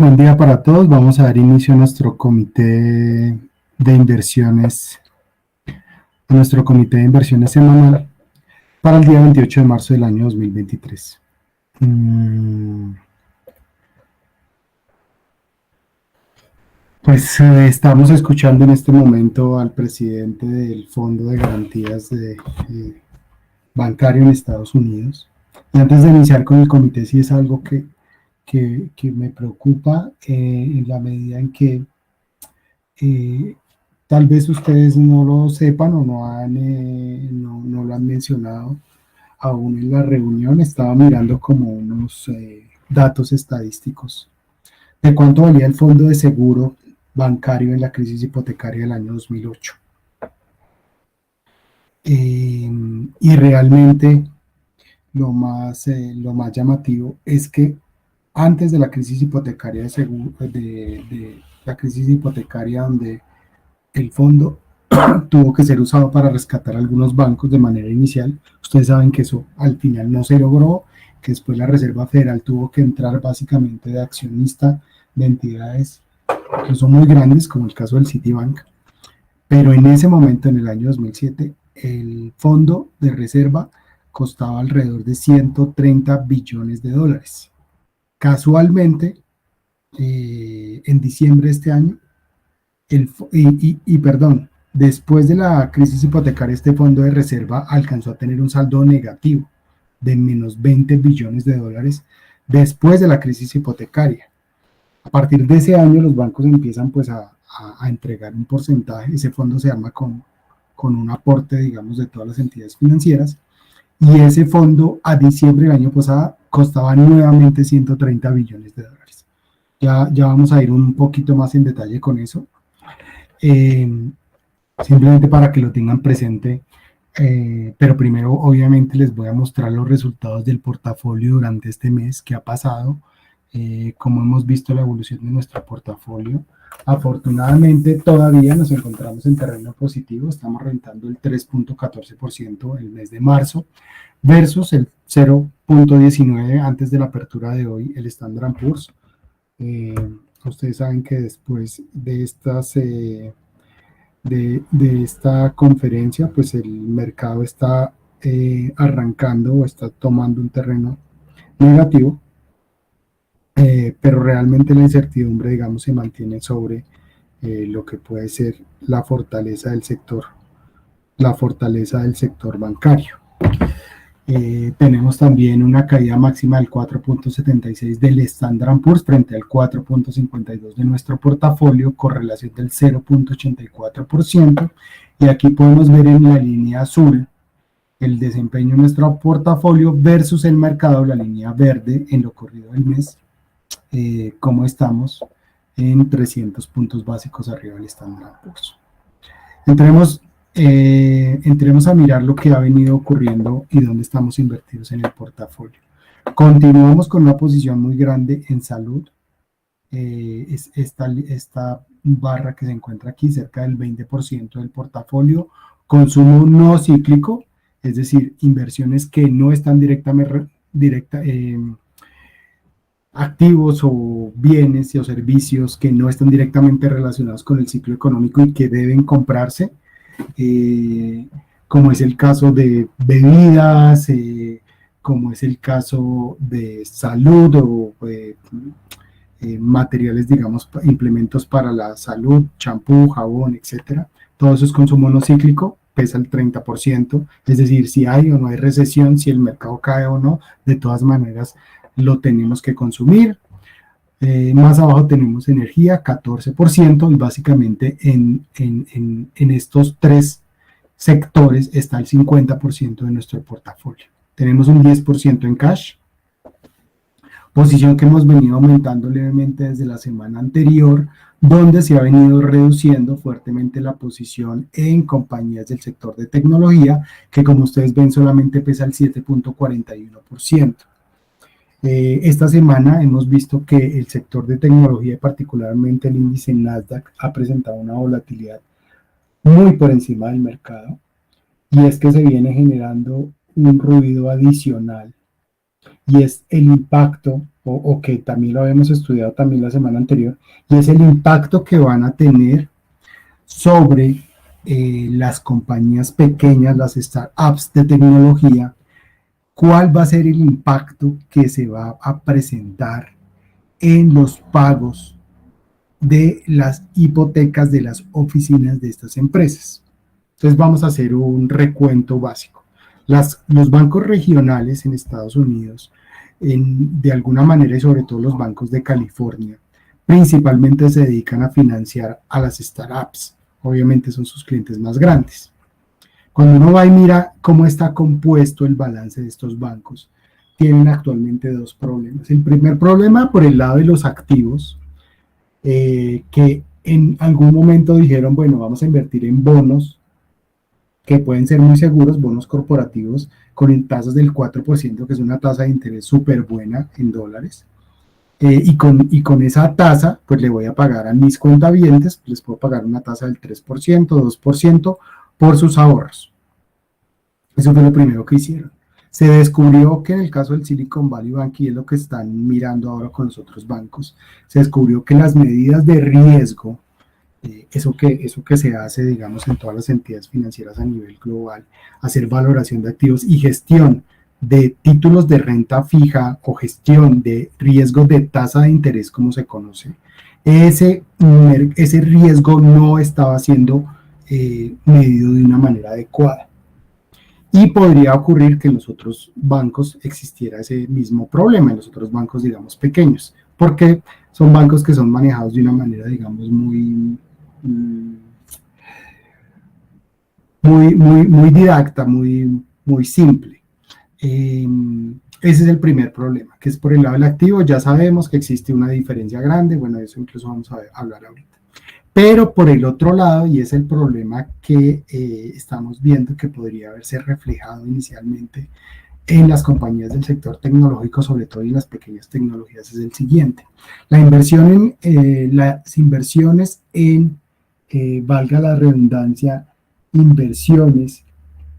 Buen día para todos. Vamos a dar inicio a nuestro comité de inversiones, semanal para el día 28 de marzo del año 2023. Pues estamos escuchando en este momento al presidente del Fondo de Garantías Bancario en Estados Unidos. Y antes de iniciar con el comité, sí es algo que me preocupa en la medida en que tal vez ustedes no lo sepan o no lo han mencionado aún en la reunión. Estaba mirando como unos datos estadísticos de cuánto valía el fondo de seguro bancario en la crisis hipotecaria del año 2008. Y realmente lo más llamativo es que antes de la crisis hipotecaria de la crisis hipotecaria donde el fondo tuvo que ser usado para rescatar algunos bancos de manera inicial. Ustedes saben que eso al final no se logró, que después la Reserva Federal tuvo que entrar básicamente de accionista de entidades que son muy grandes, como el caso del Citibank. Pero en ese momento, en el año 2007, el fondo de reserva costaba alrededor de 130 billones de dólares. Casualmente, en diciembre de este año, después de la crisis hipotecaria, este fondo de reserva alcanzó a tener un saldo negativo de menos 20 billones de dólares después de la crisis hipotecaria. A partir de ese año, los bancos empiezan pues a entregar un porcentaje. Ese fondo se arma con un aporte, digamos, de todas las entidades financieras. Y ese fondo a diciembre del año pasado costaba nuevamente 130 billones de dólares. Ya vamos a ir un poquito más en detalle con eso. Simplemente para que lo tengan presente, pero primero obviamente les voy a mostrar los resultados del portafolio durante este mes que ha pasado, como hemos visto la evolución de nuestro portafolio. Afortunadamente todavía nos encontramos en terreno positivo, estamos rentando el 3.14% el mes de marzo versus el 0.19 antes de la apertura de hoy, el Standard & Poor's. Ustedes saben que después de esta conferencia, pues el mercado está arrancando o está tomando un terreno negativo, pero realmente la incertidumbre, digamos, se mantiene sobre lo que puede ser la fortaleza del sector bancario. Tenemos también una caída máxima del 4.76 del Standard & Poor's frente al 4.52 de nuestro portafolio, correlación del 0.84%, y aquí podemos ver en la línea azul el desempeño de nuestro portafolio versus el mercado, la línea verde en lo corrido del mes, cómo estamos en 300 puntos básicos arriba del Standard & Poor's. Entremos a mirar lo que ha venido ocurriendo y dónde estamos invertidos en el portafolio. Continuamos con una posición muy grande en salud. Esta barra que se encuentra aquí, cerca del 20% del portafolio. Consumo no cíclico, es decir, inversiones que no están activos o bienes o servicios que no están directamente relacionados con el ciclo económico y que deben comprarse. Como es el caso de bebidas, como es el caso de salud o materiales, digamos, implementos para la salud, champú, jabón, etcétera. Todo eso es consumo no cíclico, pesa el 30%, es decir, si hay o no hay recesión, si el mercado cae o no, de todas maneras lo tenemos que consumir. Más abajo tenemos energía, 14%, y básicamente en estos tres sectores está el 50% de nuestro portafolio. Tenemos un 10% en cash, posición que hemos venido aumentando levemente desde la semana anterior, donde se ha venido reduciendo fuertemente la posición en compañías del sector de tecnología, que como ustedes ven solamente pesa el 7.41%. Esta semana hemos visto que el sector de tecnología, particularmente el índice Nasdaq, ha presentado una volatilidad muy por encima del mercado, y es que se viene generando un ruido adicional, y es el impacto o que también lo habíamos estudiado también la semana anterior, y es el impacto que van a tener sobre las compañías pequeñas, las startups de tecnología. ¿Cuál va a ser el impacto que se va a presentar en los pagos de las hipotecas de las oficinas de estas empresas? Entonces vamos a hacer un recuento básico. Los bancos regionales en Estados Unidos, de alguna manera, y sobre todo los bancos de California, principalmente se dedican a financiar a las startups. Obviamente son sus clientes más grandes. Cuando uno va y mira cómo está compuesto el balance de estos bancos, tienen actualmente dos problemas. El primer problema por el lado de los activos, que en algún momento dijeron, bueno, vamos a invertir en bonos que pueden ser muy seguros, bonos corporativos con tasas del 4%, que es una tasa de interés súper buena en dólares. Y con esa tasa, pues le voy a pagar a mis cuentavientes, les puedo pagar una tasa del 3%, 2% por sus ahorros. Eso fue lo primero que hicieron. Se descubrió que en el caso del Silicon Valley Bank, y es lo que están mirando ahora con los otros bancos, se descubrió que las medidas de riesgo, eso que se hace, digamos, en todas las entidades financieras a nivel global, hacer valoración de activos y gestión de títulos de renta fija o gestión de riesgo de tasa de interés, como se conoce, ese riesgo no estaba siendo medido de una manera adecuada. Y podría ocurrir que en los otros bancos existiera ese mismo problema, en los otros bancos, digamos, pequeños, porque son bancos que son manejados de una manera, digamos, muy didacta, muy simple. Ese es el primer problema, que es por el lado del activo. Ya sabemos que existe una diferencia grande, bueno, de eso incluso vamos a hablar ahorita. Pero por el otro lado, y es el problema que estamos viendo que podría haberse reflejado inicialmente en las compañías del sector tecnológico, sobre todo en las pequeñas tecnologías, es el siguiente. Las inversiones en, valga la redundancia, inversiones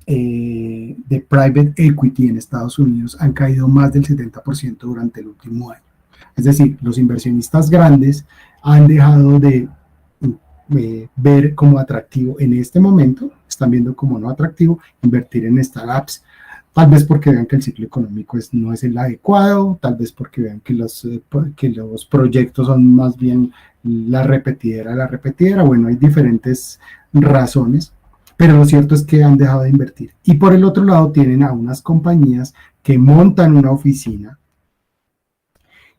de private equity en Estados Unidos han caído más del 70% durante el último año. Es decir, los inversionistas grandes han dejado de ver como atractivo en este momento, están viendo como no atractivo invertir en startups, tal vez porque vean que el ciclo económico no es el adecuado, tal vez porque vean que los proyectos son más bien la repetidera, bueno, hay diferentes razones, pero lo cierto es que han dejado de invertir. Y por el otro lado tienen a unas compañías que montan una oficina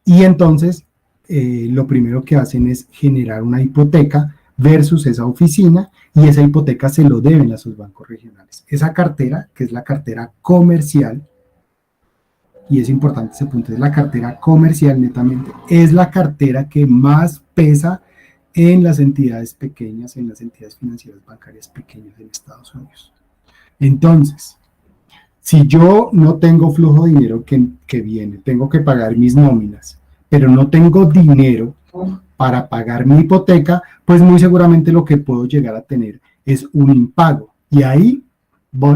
y entonces lo primero que hacen es generar una hipoteca versus esa oficina, y esa hipoteca se lo deben a sus bancos regionales. Esa cartera, que es la cartera comercial, y es importante ese punto, es la cartera comercial netamente, es la cartera que más pesa en las entidades pequeñas, en las entidades financieras bancarias pequeñas en Estados Unidos. Entonces, si yo no tengo flujo de dinero que viene, tengo que pagar mis nóminas, pero no tengo dinero para pagar mi hipoteca, pues muy seguramente lo que puedo llegar a tener es un impago. Y ahí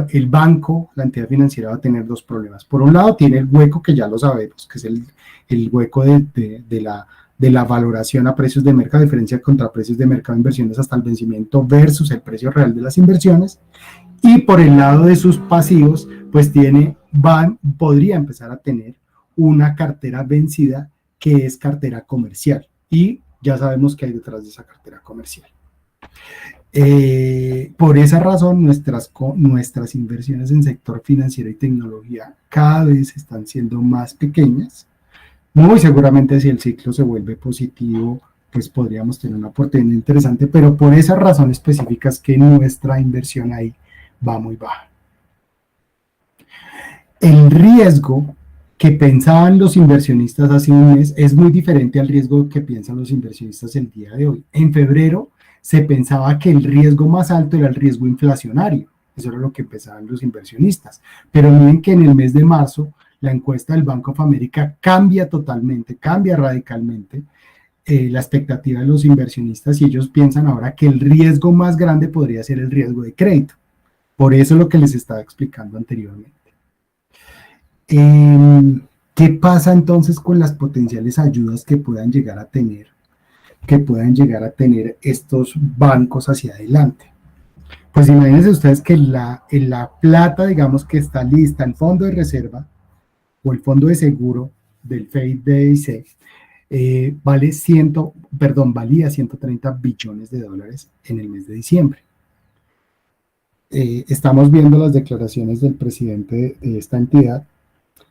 el banco, la entidad financiera, va a tener dos problemas. Por un lado, tiene el hueco que ya lo sabemos, que es el hueco de la valoración a precios de mercado, diferencia contra precios de mercado de inversiones hasta el vencimiento versus el precio real de las inversiones. Y por el lado de sus pasivos, pues podría empezar a tener una cartera vencida que es cartera comercial. Y ya sabemos qué hay detrás de esa cartera comercial. Por esa razón, nuestras inversiones en sector financiero y tecnología cada vez están siendo más pequeñas. Muy seguramente si el ciclo se vuelve positivo, pues podríamos tener una oportunidad interesante, pero por esas razones específicas que nuestra inversión ahí va muy baja. El riesgo que pensaban los inversionistas hace un mes es muy diferente al riesgo que piensan los inversionistas el día de hoy. En febrero se pensaba que el riesgo más alto era el riesgo inflacionario. Eso era lo que pensaban los inversionistas. Pero miren que en el mes de marzo la encuesta del Bank of America cambia totalmente, cambia radicalmente la expectativa de los inversionistas, y ellos piensan ahora que el riesgo más grande podría ser el riesgo de crédito. Por eso es lo que les estaba explicando anteriormente. ¿Qué pasa entonces con las potenciales ayudas que puedan llegar a tener, estos bancos hacia adelante? Pues imagínense ustedes que la plata, digamos, que está lista, el fondo de reserva o el fondo de seguro del FDIC, valía 130 billones de dólares en el mes de diciembre. Estamos viendo las declaraciones del presidente de esta entidad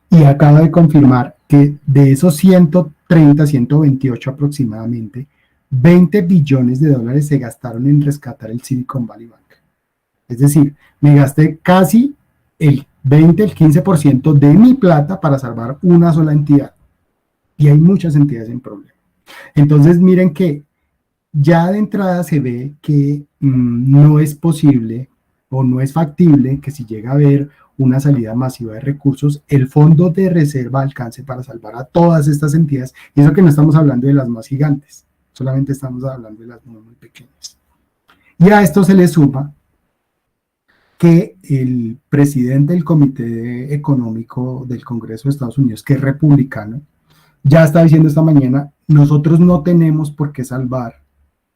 y acaba de confirmar que de esos 130, 128 aproximadamente, 20 billones de dólares se gastaron en rescatar el Silicon Valley Bank. Es decir, me gasté casi el 20, el 15% de mi plata para salvar una sola entidad. Y hay muchas entidades en problema. Entonces, miren que ya de entrada se ve que no es posible o no es factible que si llega a haber una salida masiva de recursos, el fondo de reserva alcance para salvar a todas estas entidades. Y eso que no estamos hablando de las más gigantes, solamente estamos hablando de las muy, muy pequeñas. Y a esto se le suma que el presidente del Comité Económico del Congreso de Estados Unidos, que es republicano, ya está diciendo esta mañana, nosotros no tenemos por qué salvar,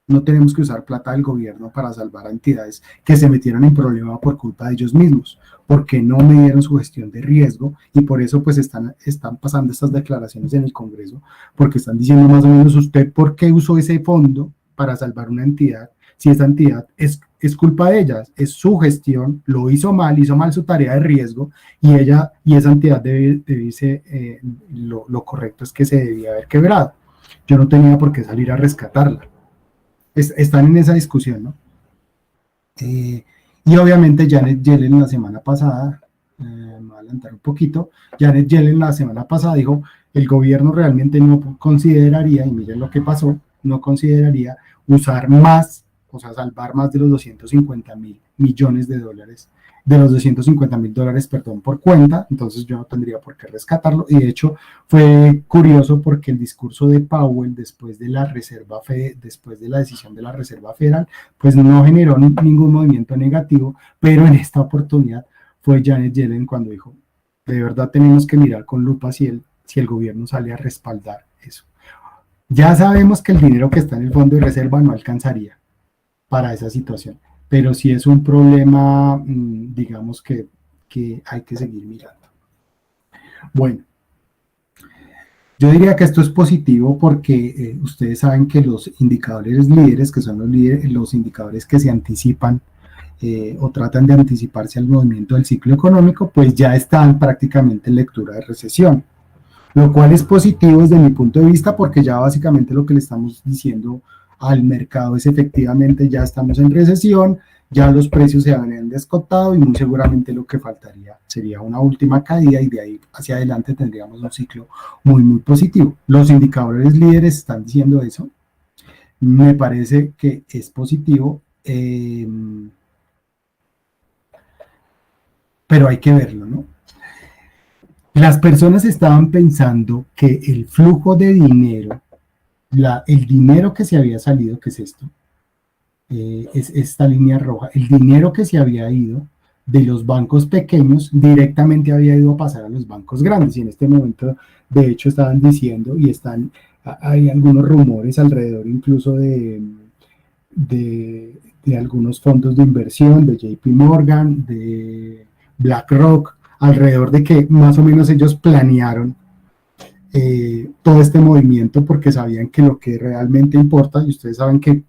no tenemos que usar plata del gobierno para salvar a entidades que se metieron en problema por culpa de ellos mismos, porque no midieron su gestión de riesgo y por eso pues están pasando estas declaraciones en el Congreso, porque están diciendo más o menos usted por qué usó ese fondo para salvar una entidad, si esta entidad es culpa de ellas, es su gestión, lo hizo mal su tarea de riesgo y esa entidad lo correcto es que se debía haber quebrado. Yo no tenía por qué salir a rescatarla. Están en esa discusión, ¿no? Y obviamente Janet Yellen la semana pasada, me voy a adelantar un poquito, Janet Yellen la semana pasada dijo, el gobierno realmente no consideraría, y miren lo que pasó, no consideraría usar más, o sea, salvar más de los 250 mil millones de dólares, de los 250 mil dólares, perdón, por cuenta, entonces yo no tendría por qué rescatarlo, y de hecho fue curioso porque el discurso de Powell después de la después de la decisión de la Reserva Federal, pues no generó ningún movimiento negativo, pero en esta oportunidad fue Janet Yellen cuando dijo, de verdad tenemos que mirar con lupa si el gobierno sale a respaldar eso. Ya sabemos que el dinero que está en el fondo de reserva no alcanzaría para esa situación, pero sí es un problema, digamos, que hay que seguir mirando. Bueno, yo diría que esto es positivo porque ustedes saben que los indicadores líderes, que son los indicadores que se anticipan o tratan de anticiparse al movimiento del ciclo económico, pues ya están prácticamente en lectura de recesión, lo cual es positivo desde mi punto de vista porque ya básicamente lo que le estamos diciendo al mercado es efectivamente ya estamos en recesión, ya los precios se habían descontado y muy seguramente lo que faltaría sería una última caída y de ahí hacia adelante tendríamos un ciclo muy, muy positivo. Los indicadores líderes están diciendo eso. Me parece que es positivo, pero hay que verlo, ¿no? Las personas estaban pensando que el flujo de dinero, el dinero que se había salido, ¿qué es esto? Es esta línea roja, el dinero que se había ido de los bancos pequeños directamente había ido a pasar a los bancos grandes y en este momento de hecho estaban diciendo y hay algunos rumores alrededor incluso de algunos fondos de inversión, de JP Morgan, de BlackRock, alrededor de que más o menos ellos planearon todo este movimiento porque sabían que lo que realmente importa, y ustedes saben que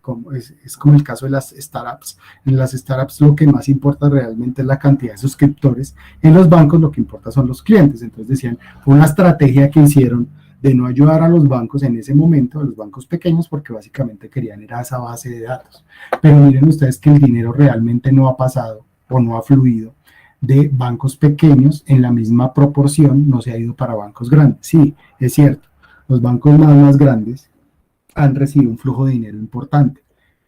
es como el caso de las startups, en las startups lo que más importa realmente es la cantidad de suscriptores, en los bancos lo que importa son los clientes, entonces decían, fue una estrategia que hicieron de no ayudar a los bancos en ese momento, a los bancos pequeños, porque básicamente querían ir a esa base de datos, pero miren ustedes que el dinero realmente no ha pasado o no ha fluido de bancos pequeños en la misma proporción, no se ha ido para bancos grandes. Sí, es cierto, los bancos más grandes han recibido un flujo de dinero importante,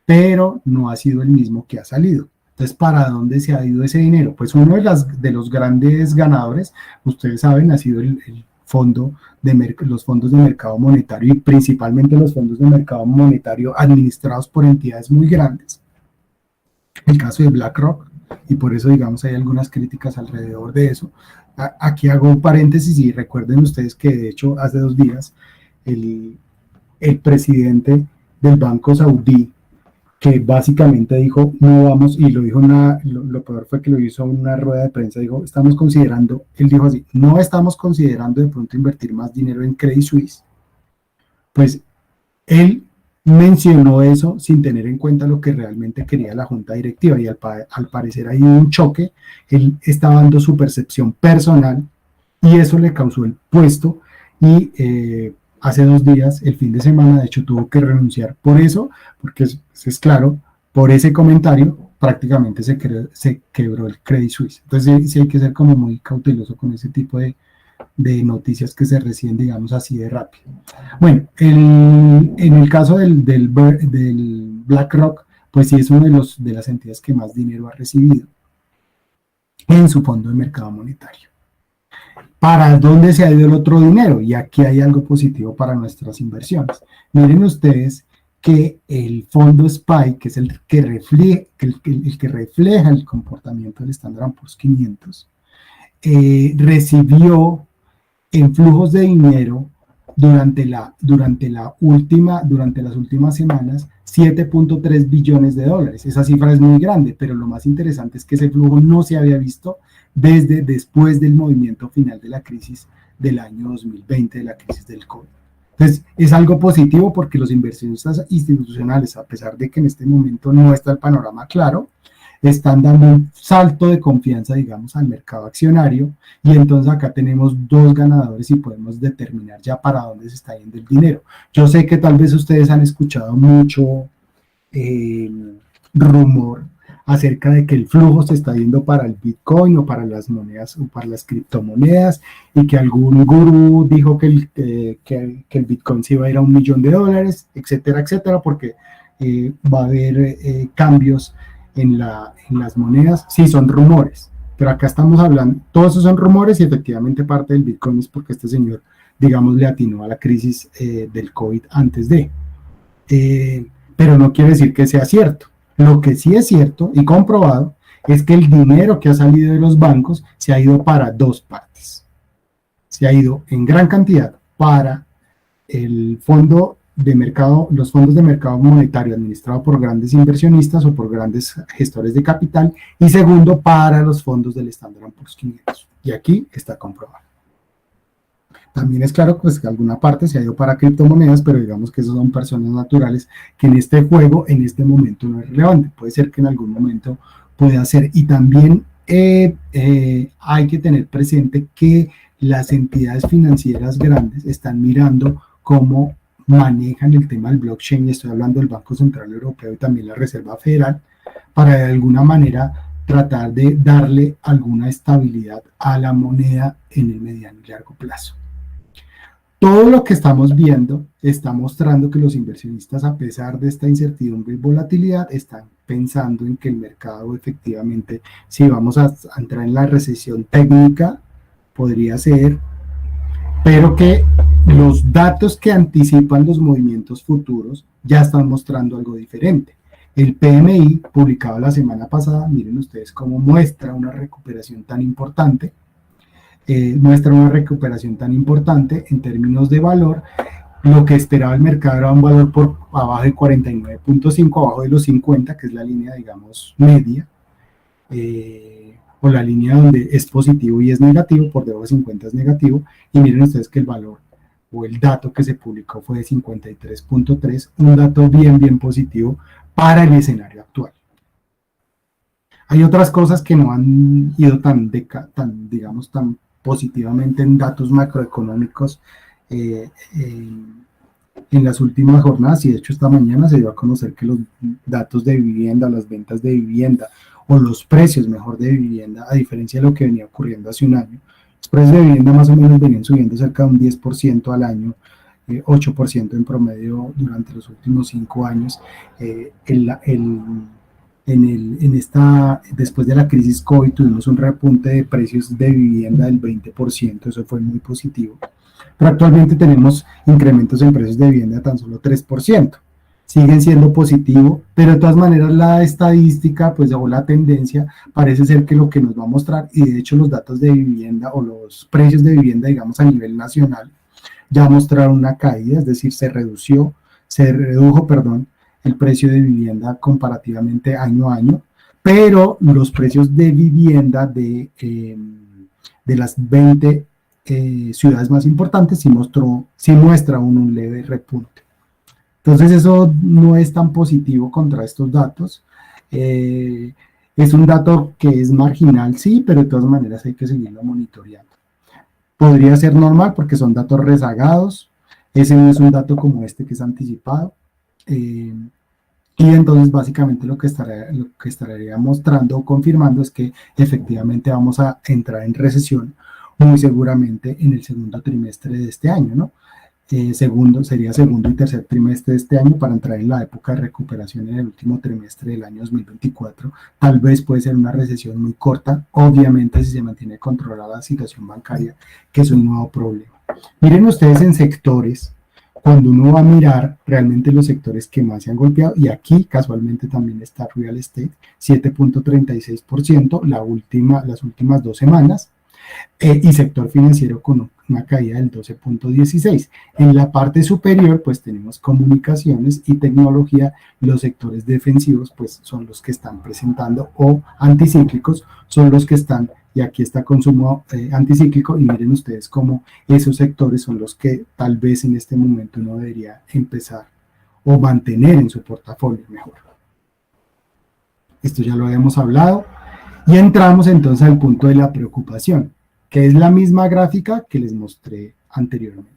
pero no ha sido el mismo que ha salido. Entonces, ¿para dónde se ha ido ese dinero? Pues uno de los grandes ganadores, ustedes saben, ha sido los fondos de mercado monetario y principalmente los fondos de mercado monetario administrados por entidades muy grandes. El caso de BlackRock, y por eso, digamos, hay algunas críticas alrededor de eso, Aquí hago un paréntesis y recuerden ustedes que de hecho hace 2 días el, el presidente del Banco Saudí, que básicamente dijo, no vamos, y lo dijo lo peor fue que lo hizo en una rueda de prensa, dijo, estamos considerando, él dijo así, no estamos considerando de pronto invertir más dinero en Credit Suisse, pues él mencionó eso sin tener en cuenta lo que realmente quería la junta directiva y al parecer hay un choque, él estaba dando su percepción personal y eso le causó el puesto y hace 2 días, el fin de semana, de hecho tuvo que renunciar por eso, porque es claro, por ese comentario prácticamente se quebró el Credit Suisse. Entonces sí, sí hay que ser como muy cauteloso con ese tipo de noticias que se reciben, digamos, así de rápido. Bueno, en el caso del BlackRock, pues sí es una de las entidades que más dinero ha recibido en su fondo de mercado monetario. ¿Para dónde se ha ido el otro dinero? Y aquí hay algo positivo para nuestras inversiones. Miren ustedes que el fondo SPY, que es el que refleja el comportamiento del Standard & Poor's 500, recibió en flujos de dinero durante las últimas semanas 7.3 billones de dólares. Esa cifra es muy grande, pero lo más interesante es que ese flujo no se había visto desde después del movimiento final de la crisis del año 2020, de la crisis del COVID. Entonces, es algo positivo porque los inversionistas institucionales, a pesar de que en este momento no está el panorama claro, están dando un salto de confianza, digamos, al mercado accionario, y entonces acá tenemos 2 ganadores y podemos determinar ya para dónde se está yendo el dinero. Yo sé que tal vez ustedes han escuchado mucho rumor acerca de que el flujo se está yendo para el Bitcoin o para las monedas o para las criptomonedas, y que algún gurú dijo que el Bitcoin se iba a ir a $1 millón, etcétera, etcétera, porque va a haber cambios en las monedas. Sí, son rumores, pero acá estamos hablando, todos esos son rumores y efectivamente parte del Bitcoin es porque este señor, digamos, le atinó a la crisis del COVID antes de, pero no quiere decir que sea cierto. Lo que sí es cierto y comprobado es que el dinero que ha salido de los bancos se ha ido para 2 partes. Se ha ido en gran cantidad para el fondo de mercado, los fondos de mercado monetario administrados por grandes inversionistas o por grandes gestores de capital, y segundo, para los fondos del Standard & Poor's 500. Y aquí está comprobado. También es claro pues, que alguna parte se ha ido para criptomonedas, pero digamos que esos son personas naturales que en este juego, en este momento no es relevante. Puede ser que en algún momento pueda ser. Y también hay que tener presente que las entidades financieras grandes están mirando cómo manejan el tema del blockchain, y estoy hablando del Banco Central Europeo y también la Reserva Federal, para de alguna manera tratar de darle alguna estabilidad a la moneda en el mediano y largo plazo. Todo lo que estamos viendo está mostrando que los inversionistas, a pesar de esta incertidumbre y volatilidad, están pensando en que el mercado efectivamente, si vamos a entrar en la recesión técnica, podría ser, pero que los datos que anticipan los movimientos futuros ya están mostrando algo diferente. El PMI, publicado la semana pasada, miren ustedes cómo muestra una recuperación tan importante, en términos de valor. Lo que esperaba el mercado era un valor por abajo de 49.5, abajo de los 50, que es la línea, digamos, media, o la línea donde es positivo y es negativo, por debajo de 50 es negativo, y miren ustedes que el valor o el dato que se publicó fue de 53.3, un dato bien positivo para el escenario actual. Hay otras cosas que no han ido tan positivamente en datos macroeconómicos en las últimas jornadas, y de hecho esta mañana se dio a conocer que los datos de vivienda, las ventas de vivienda o los precios mejor de vivienda, a diferencia de lo que venía ocurriendo hace un año, los precios de vivienda más o menos venían subiendo cerca de un 10% al año, 8% en promedio durante los últimos 5 años. Después de la crisis COVID tuvimos un repunte de precios de vivienda del 20%, eso fue muy positivo, pero actualmente tenemos incrementos en precios de vivienda de tan solo 3%. siguen siendo positivo, pero de todas maneras la estadística, pues o la tendencia, parece ser que lo que nos va a mostrar, y de hecho los datos de vivienda o los precios de vivienda, digamos a nivel nacional, ya mostraron una caída, es decir, se redujo, perdón, el precio de vivienda comparativamente año a año, pero los precios de vivienda de las 20 ciudades más importantes sí muestra un leve repunte. Entonces eso no es tan positivo contra estos datos. Eh, es un dato que es marginal, sí, pero de todas maneras hay que seguirlo monitoreando. Podría ser normal porque son datos rezagados. Ese no es un dato como este que es anticipado. Eh, y entonces básicamente lo que estaría mostrando o confirmando es que efectivamente vamos a entrar en recesión muy seguramente en el segundo trimestre de este año, ¿no? Sería segundo y tercer trimestre de este año para entrar en la época de recuperación en el último trimestre del año 2024. Tal vez puede ser una recesión muy corta, obviamente si se mantiene controlada la situación bancaria, que es un nuevo problema. Miren ustedes en sectores, cuando uno va a mirar realmente los sectores que más se han golpeado, y aquí casualmente también está real estate, 7.36%, las últimas 2 semanas, y sector financiero con una caída del 12.16. En la parte superior, pues tenemos comunicaciones y tecnología. Los sectores defensivos, pues son los que están presentando, o anticíclicos, son los que están, y aquí está consumo anticíclico, y miren ustedes cómo esos sectores son los que tal vez en este momento uno debería empezar o mantener en su portafolio mejor. Esto ya lo habíamos hablado. Y entramos entonces al punto de la preocupación, que es la misma gráfica que les mostré anteriormente.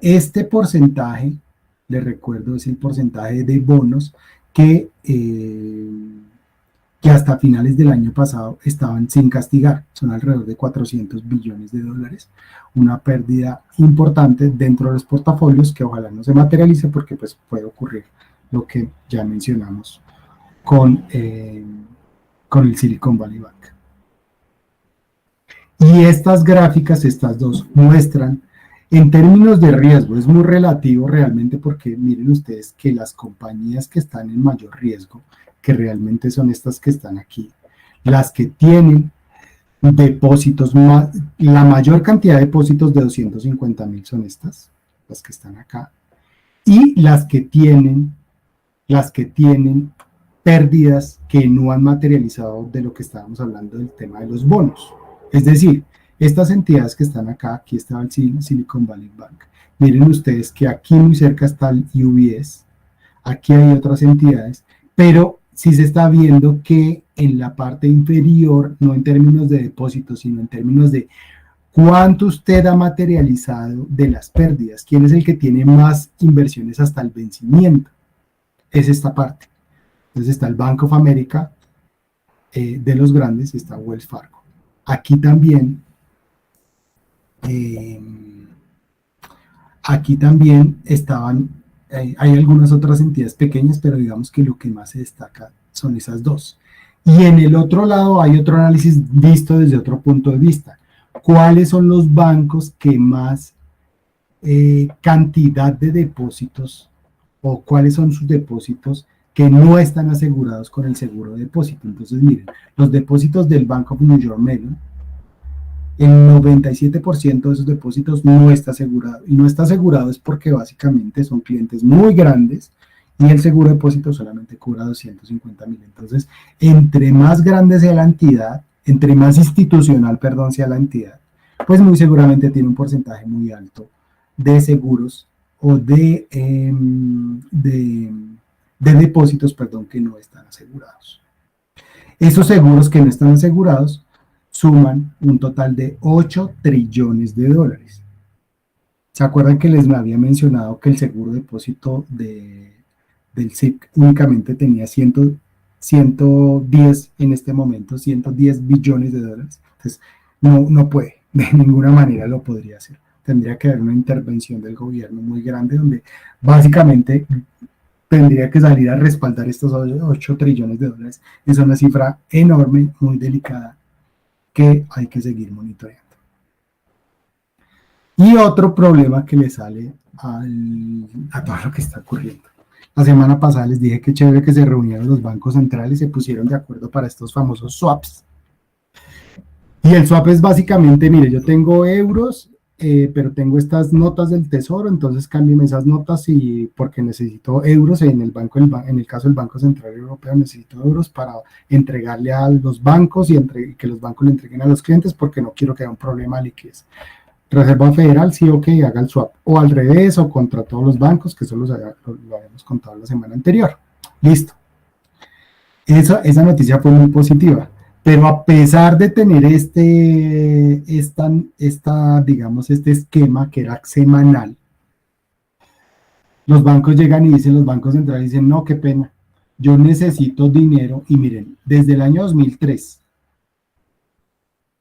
Este porcentaje, les recuerdo, es el porcentaje de bonos que hasta finales del año pasado estaban sin castigar. Son alrededor de 400 billones de dólares. Una pérdida importante dentro de los portafolios que ojalá no se materialice porque pues puede ocurrir lo que ya mencionamos con el Silicon Valley Bank. Y estas gráficas, estas dos, muestran en términos de riesgo, es muy relativo realmente porque miren ustedes que las compañías que están en mayor riesgo, que realmente son estas que están aquí, las que tienen depósitos, la mayor cantidad de depósitos de 250,000 son estas, las que están acá, y las que tienen pérdidas que no han materializado de lo que estábamos hablando del tema de los bonos. Es decir, estas entidades que están acá, aquí estaba el Silicon Valley Bank. Miren ustedes que aquí muy cerca está el UBS, aquí hay otras entidades, pero sí se está viendo que en la parte inferior, no en términos de depósitos, sino en términos de cuánto usted ha materializado de las pérdidas, quién es el que tiene más inversiones hasta el vencimiento, es esta parte. Entonces está el Bank of America, de los grandes, está Wells Fargo. Aquí también estaban, hay algunas otras entidades pequeñas, pero digamos que lo que más se destaca son esas dos. Y en el otro lado hay otro análisis visto desde otro punto de vista. ¿Cuáles son los bancos que más cantidad de depósitos o cuáles son sus depósitos que no están asegurados con el seguro de depósito? Entonces, miren, los depósitos del Bank of New York Mellon, el 97% de esos depósitos no está asegurado. Y no está asegurado es porque básicamente son clientes muy grandes y el seguro de depósito solamente cubra 250,000. Entonces, entre más grande sea la entidad, entre más institucional, perdón, sea la entidad, pues muy seguramente tiene un porcentaje muy alto de seguros o de depósitos, perdón, que no están asegurados. Esos seguros que no están asegurados suman un total de 8 trillones de dólares. ¿Se acuerdan que les había mencionado que el seguro de depósito del SIC únicamente tenía 110 en este momento, 110 billones de dólares? Entonces, no puede, de ninguna manera lo podría hacer. Tendría que haber una intervención del gobierno muy grande donde básicamente tendría que salir a respaldar estos 8 trillones de dólares. Es una cifra enorme, muy delicada, que hay que seguir monitoreando. Y otro problema que le sale a todo lo que está ocurriendo. La semana pasada les dije que chévere que se reunieron los bancos centrales y se pusieron de acuerdo para estos famosos swaps. Y el swap es básicamente, mire, yo tengo euros, pero tengo estas notas del tesoro, entonces cámbiame esas notas y porque necesito euros en el banco, en el caso del Banco Central Europeo, necesito euros para entregarle a los bancos y que los bancos le entreguen a los clientes porque no quiero que haya un problema de liquidez. Reserva Federal, sí o que haga el swap, o al revés, o contra todos los bancos, que eso lo habíamos contado la semana anterior. Listo. Esa noticia fue muy positiva. Pero a pesar de tener digamos, este esquema que era semanal, los bancos llegan y dicen, los bancos centrales dicen, no, qué pena, yo necesito dinero. Y miren, desde el año 2003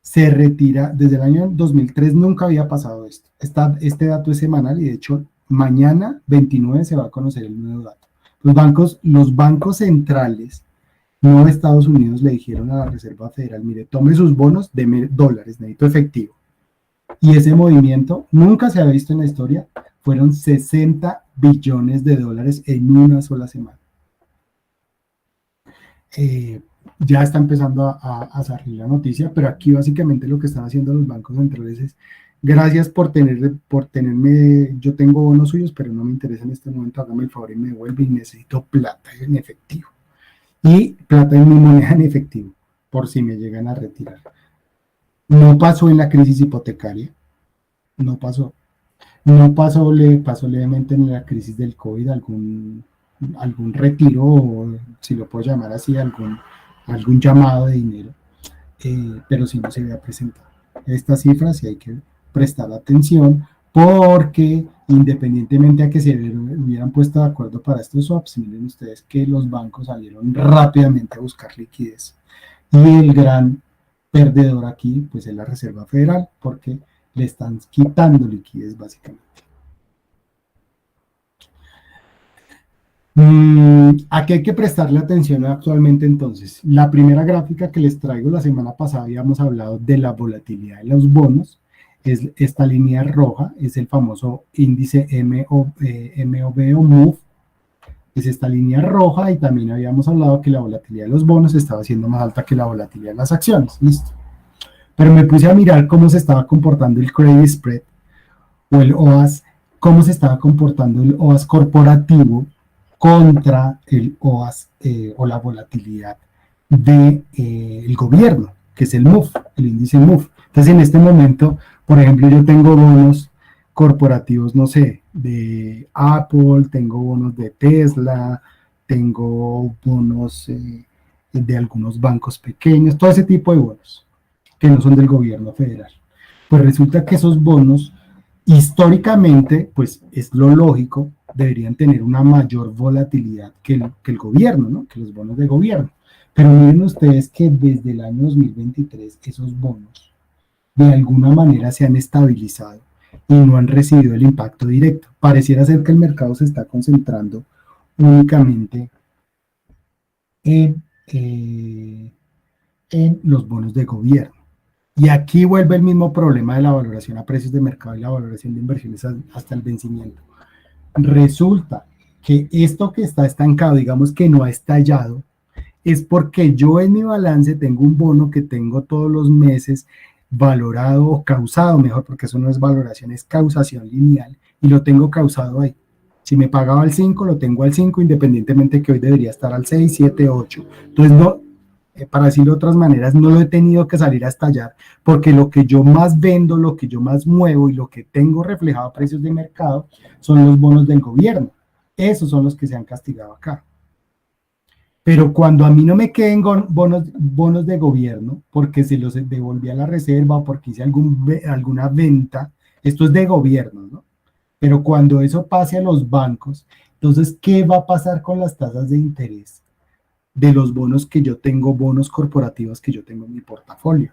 se retira, desde el año 2003 nunca había pasado esto. Este dato es semanal y de hecho mañana 29 se va a conocer el nuevo dato. Los bancos centrales, no Estados Unidos, le dijeron a la Reserva Federal, mire, tome sus bonos, deme dólares, necesito efectivo. Y ese movimiento nunca se ha visto en la historia, fueron 60 billones de dólares en una sola semana. Ya está empezando a salir la noticia, pero aquí básicamente lo que están haciendo los bancos centrales es, gracias por tenerme, yo tengo bonos suyos, pero no me interesa en este momento, hágame el favor y me devuelve y necesito plata en efectivo. Y plata en mi moneda en efectivo, por si me llegan a retirar. No pasó en la crisis hipotecaria, no pasó. No pasó, pasó levemente en la crisis del COVID algún retiro, o si lo puedo llamar así, algún llamado de dinero, pero sí no se había presentado. Estas cifras sí hay que prestar atención porque independientemente a que se hubieran puesto de acuerdo para estos swaps, miren ustedes que los bancos salieron rápidamente a buscar liquidez. Y el gran perdedor aquí pues es la Reserva Federal porque le están quitando liquidez básicamente. ¿A qué hay que prestarle atención actualmente entonces? La primera gráfica que les traigo, la semana pasada habíamos hablado de la volatilidad de los bonos. Es esta línea roja, es el famoso índice MOV o MOVE. Es esta línea roja y también habíamos hablado que la volatilidad de los bonos estaba siendo más alta que la volatilidad de las acciones. Listo. Pero me puse a mirar cómo se estaba comportando el credit spread o el OAS, cómo se estaba comportando el OAS corporativo contra el OAS o la volatilidad del gobierno, que es el MOVE, el índice MOVE. Entonces, en este momento, por ejemplo, yo tengo bonos corporativos, no sé, de Apple, tengo bonos de Tesla, tengo bonos de algunos bancos pequeños, todo ese tipo de bonos que no son del gobierno federal. Pues resulta que esos bonos, históricamente, pues es lo lógico, deberían tener una mayor volatilidad que el gobierno, ¿no? Que los bonos de gobierno. Pero miren ustedes que desde el año 2023 esos bonos de alguna manera se han estabilizado y no han recibido el impacto directo. Pareciera ser que el mercado se está concentrando únicamente en los bonos de gobierno. Y aquí vuelve el mismo problema de la valoración a precios de mercado y la valoración de inversiones hasta el vencimiento. Resulta que esto que está estancado, digamos que no ha estallado, es porque yo en mi balance tengo un bono que tengo todos los meses valorado o causado, mejor, porque eso no es valoración, es causación lineal, y lo tengo causado ahí. Si me pagaba al 5, lo tengo al 5, independientemente que hoy debería estar al 6, 7, 8. Entonces, no, para decirlo de otras maneras, no lo he tenido que salir a estallar, porque lo que yo más vendo, lo que yo más muevo y lo que tengo reflejado a precios de mercado son los bonos del gobierno. Esos son los que se han castigado acá. Pero cuando a mí no me queden bonos de gobierno, porque se los devolví a la reserva o porque hice alguna venta, esto es de gobierno, ¿no? Pero cuando eso pase a los bancos, entonces, ¿qué va a pasar con las tasas de interés de los bonos que yo tengo, bonos corporativos que yo tengo en mi portafolio?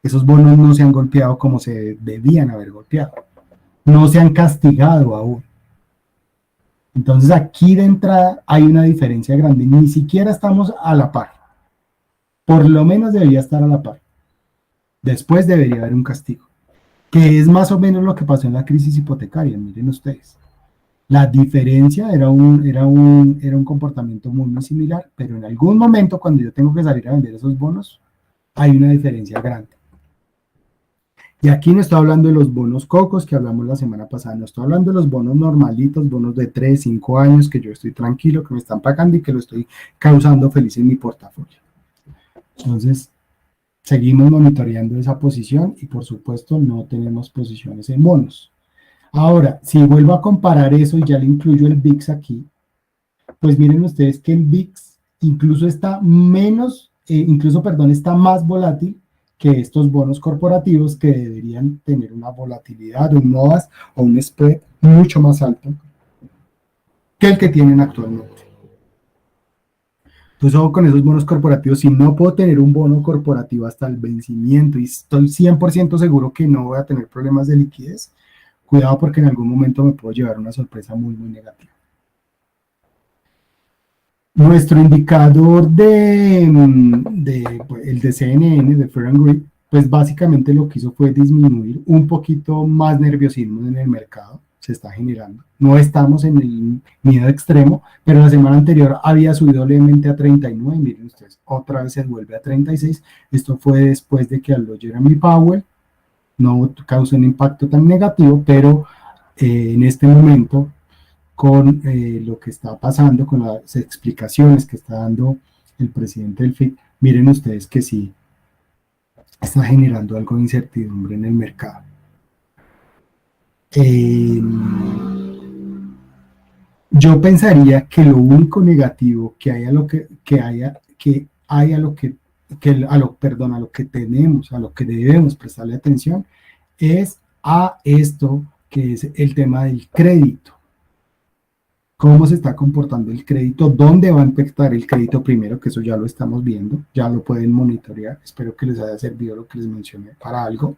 Esos bonos no se han golpeado como se debían haber golpeado. No se han castigado aún. Entonces aquí de entrada hay una diferencia grande. Ni siquiera estamos a la par. Por lo menos debería estar a la par. Después debería haber un castigo. que es más o menos lo que pasó en la crisis hipotecaria, miren ustedes. La diferencia era un comportamiento muy, muy similar, pero en algún momento cuando yo tengo que salir a vender esos bonos, hay una diferencia grande. Y aquí no estoy hablando de los bonos cocos que hablamos la semana pasada, no estoy hablando de los bonos normalitos, bonos de 3, 5 años que yo estoy tranquilo, que me están pagando y que lo estoy causando feliz en mi portafolio. Entonces, seguimos monitoreando esa posición y por supuesto no tenemos posiciones en bonos. Ahora, si vuelvo a comparar eso y ya le incluyo el VIX aquí, pues miren ustedes que el VIX incluso está está más volátil que estos bonos corporativos que deberían tener una volatilidad, un MOVAS o un spread mucho más alto que el que tienen actualmente. Entonces, ojo con esos bonos corporativos. Si no puedo tener un bono corporativo hasta el vencimiento y estoy 100% seguro que no voy a tener problemas de liquidez, cuidado porque en algún momento me puedo llevar una sorpresa muy, muy negativa. Nuestro indicador el de CNN, de Fair and Greed, pues básicamente lo que hizo fue disminuir un poquito más nerviosismo en el mercado, se está generando. No estamos en el miedo extremo, pero la semana anterior había subido levemente a 39, miren ustedes, otra vez se vuelve a 36. Esto fue después de que habló Jeremy Powell, no causó un impacto tan negativo, pero en este momento con lo que está pasando, con las explicaciones que está dando el presidente del FIC, miren ustedes que sí está generando algo de incertidumbre en el mercado. Yo pensaría que lo único negativo que hay a lo que tenemos, a lo que debemos prestarle atención, es a esto que es el tema del crédito. Cómo se está comportando el crédito, dónde va a impactar el crédito primero, que eso ya lo estamos viendo, ya lo pueden monitorear. Espero que les haya servido lo que les mencioné para algo.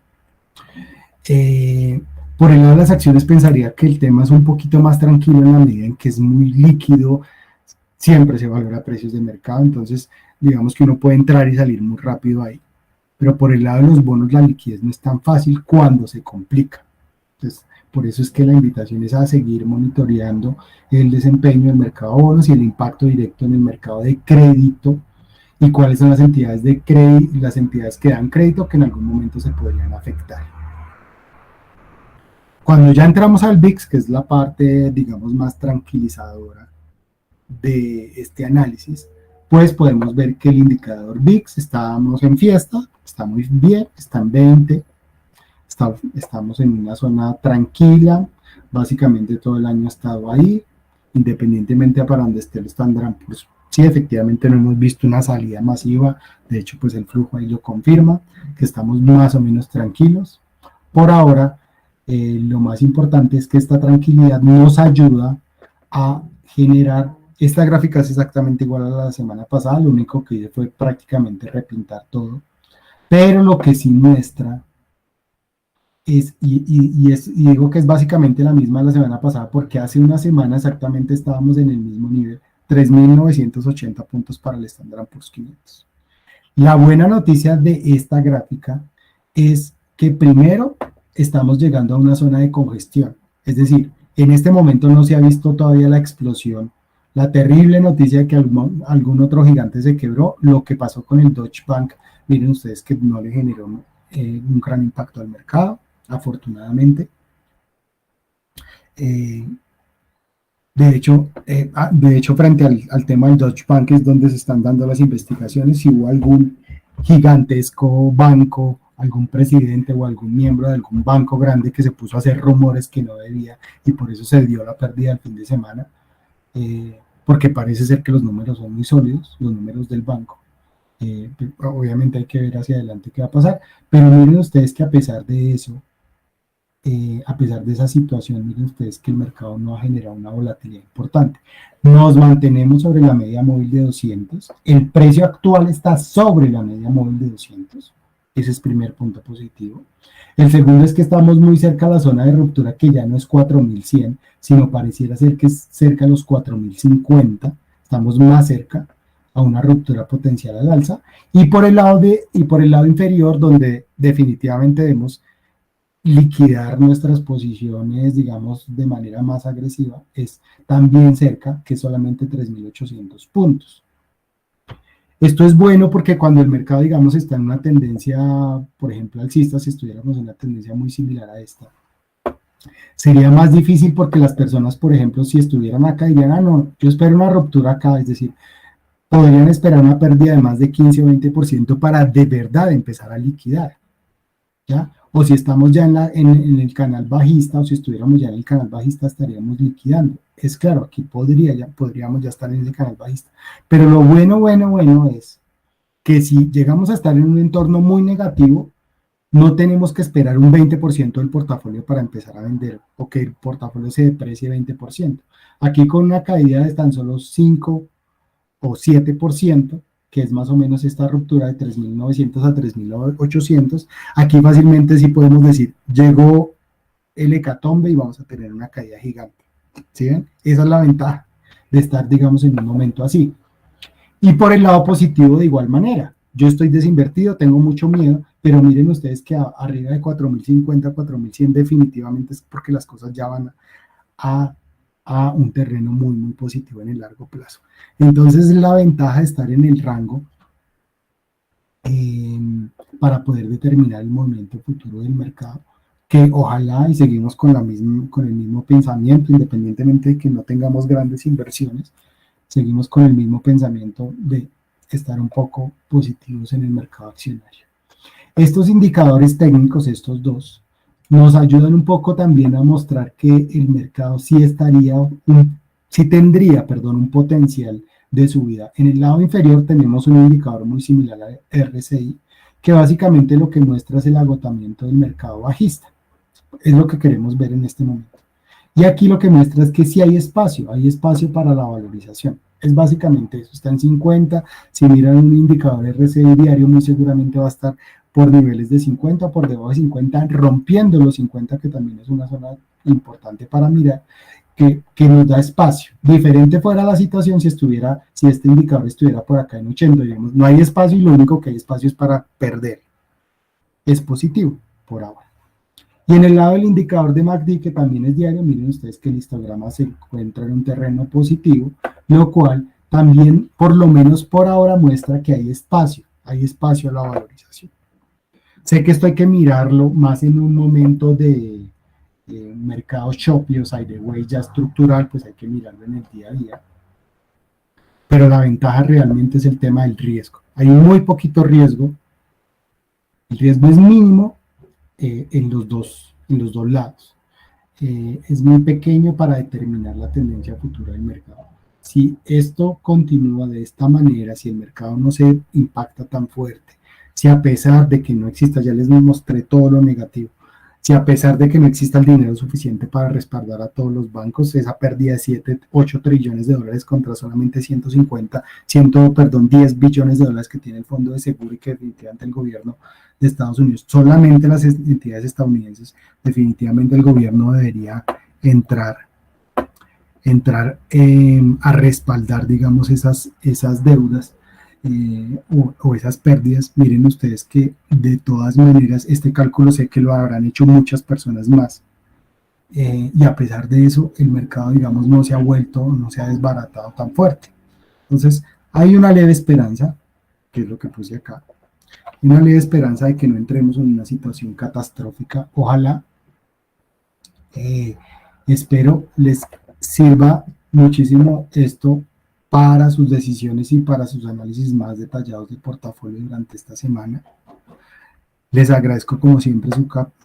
Por el lado de las acciones pensaría que el tema es un poquito más tranquilo en la medida en que es muy líquido, siempre se valora precios de mercado, entonces digamos que uno puede entrar y salir muy rápido ahí. Pero por el lado de los bonos la liquidez no es tan fácil cuando se complica. Entonces, por eso es que la invitación es a seguir monitoreando el desempeño del mercado de bonos y el impacto directo en el mercado de crédito y cuáles son las entidades de crédito, las entidades que dan crédito que en algún momento se podrían afectar. Cuando ya entramos al VIX, que es la parte, digamos, más tranquilizadora de este análisis, pues podemos ver que el indicador VIX, estamos en fiesta, está muy bien, está en 20, estamos en una zona tranquila, básicamente todo el año ha estado ahí, independientemente para donde esté el Standard & Poor's. Sí, efectivamente no hemos visto una salida masiva, de hecho pues el flujo ahí lo confirma, que estamos más o menos tranquilos. Por ahora, lo más importante es que esta tranquilidad nos ayuda a generar, esta gráfica es exactamente igual a la semana pasada, lo único que hice fue prácticamente repintar todo, pero lo que sí muestra y digo que es básicamente la misma de la semana pasada, porque hace una semana exactamente estábamos en el mismo nivel, 3.980 puntos para el Standard & Poor's 500. La buena noticia de esta gráfica es que primero estamos llegando a una zona de congestión, es decir, en este momento no se ha visto todavía la explosión, la terrible noticia de que algún otro gigante se quebró, lo que pasó con el Deutsche Bank, miren ustedes que no le generó un gran impacto al mercado, afortunadamente. De hecho, frente al tema del Deutsche Bank es donde se están dando las investigaciones, si hubo algún gigantesco banco, algún presidente o algún miembro de algún banco grande que se puso a hacer rumores que no debía y por eso se dio la pérdida el fin de semana, porque parece ser que los números son muy sólidos, los números del banco. Obviamente hay que ver hacia adelante qué va a pasar, pero miren ustedes que a pesar de eso, a pesar de esa situación, miren ustedes que el mercado no ha generado una volatilidad importante. Nos mantenemos sobre la media móvil de 200, el precio actual está sobre la media móvil de 200, ese es el primer punto positivo. El segundo es que estamos muy cerca a la zona de ruptura que ya no es 4.100, sino pareciera ser que es cerca a los 4.050, estamos más cerca a una ruptura potencial al alza, y por el lado inferior, donde definitivamente vemos liquidar nuestras posiciones, digamos, de manera más agresiva, es también cerca que solamente 3.800 puntos. Esto es bueno porque cuando el mercado, digamos, está en una tendencia, por ejemplo, alcista, si estuviéramos en una tendencia muy similar a esta, sería más difícil porque las personas, por ejemplo, si estuvieran acá, dirían, ah, no, yo espero una ruptura acá, es decir, podrían esperar una pérdida de más de 15 o 20% para de verdad empezar a liquidar, ¿ya? O si estamos ya en el canal bajista, o si estuviéramos ya en el canal bajista, estaríamos liquidando. Es claro, aquí podríamos ya estar en ese canal bajista. Pero lo bueno es que si llegamos a estar en un entorno muy negativo, no tenemos que esperar un 20% del portafolio para empezar a vender o que el portafolio se deprecie 20%. Aquí con una caída de tan solo 5 o 7%, que es más o menos esta ruptura de 3.900 a 3.800, aquí fácilmente sí podemos decir, llegó el hecatombe y vamos a tener una caída gigante. ¿Sí ven? Esa es la ventaja de estar, digamos, en un momento así. Y por el lado positivo, de igual manera, yo estoy desinvertido, tengo mucho miedo, pero miren ustedes que arriba de 4.050, 4.100 definitivamente es porque las cosas ya van a, a un terreno muy, muy positivo en el largo plazo. Entonces, la ventaja de estar en el rango eh, para poder determinar el movimiento futuro del mercado, que ojalá y seguimos con el mismo pensamiento, independientemente de que no tengamos grandes inversiones, seguimos con el mismo pensamiento de estar un poco positivos en el mercado accionario. Estos indicadores técnicos, estos dos, nos ayudan un poco también a mostrar que el mercado sí tendría, un potencial de subida. En el lado inferior tenemos un indicador muy similar al RSI, que básicamente lo que muestra es el agotamiento del mercado bajista. Es lo que queremos ver en este momento. Y aquí lo que muestra es que sí hay espacio para la valorización. Es básicamente eso, está en 50. Si miran un indicador RSI diario, muy seguramente va a estar por niveles de 50, por debajo de 50, rompiendo los 50, que también es una zona importante para mirar, que nos da espacio. Diferente fuera la situación si este indicador estuviera por acá en 80, digamos, no hay espacio y lo único que hay espacio es para perder. Es positivo por ahora. Y en el lado del indicador de MACD, que también es diario, miren ustedes que el histograma se encuentra en un terreno positivo, lo cual también, por lo menos por ahora, muestra que hay espacio a la valorización. Sé que esto hay que mirarlo más en un momento de mercado choppy o sideway ya estructural, pues hay que mirarlo en el día a día. Pero la ventaja realmente es el tema del riesgo. Hay muy poquito riesgo, el riesgo es mínimo en los dos lados. Es muy pequeño para determinar la tendencia futura del mercado. Si esto continúa de esta manera, si el mercado no se impacta tan fuerte, si a pesar de que no exista, ya les mostré todo lo negativo, si a pesar de que no exista el dinero suficiente para respaldar a todos los bancos, esa pérdida de 7, 8 trillones de dólares contra solamente 10 billones de dólares que tiene el Fondo de Seguro y que definitivamente el gobierno de Estados Unidos, solamente las entidades estadounidenses, definitivamente el gobierno debería entrar a respaldar, digamos, esas deudas o esas pérdidas. Miren ustedes que de todas maneras este cálculo sé que lo habrán hecho muchas personas más y a pesar de eso el mercado, digamos, no se ha desbaratado tan fuerte. Entonces hay una leve esperanza, que es lo que puse acá, una leve esperanza de que no entremos en una situación catastrófica. Ojalá, espero les sirva muchísimo esto para sus decisiones y para sus análisis más detallados de portafolio durante esta semana. Les agradezco como siempre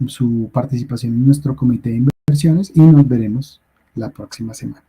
su participación en nuestro comité de inversiones y nos veremos la próxima semana.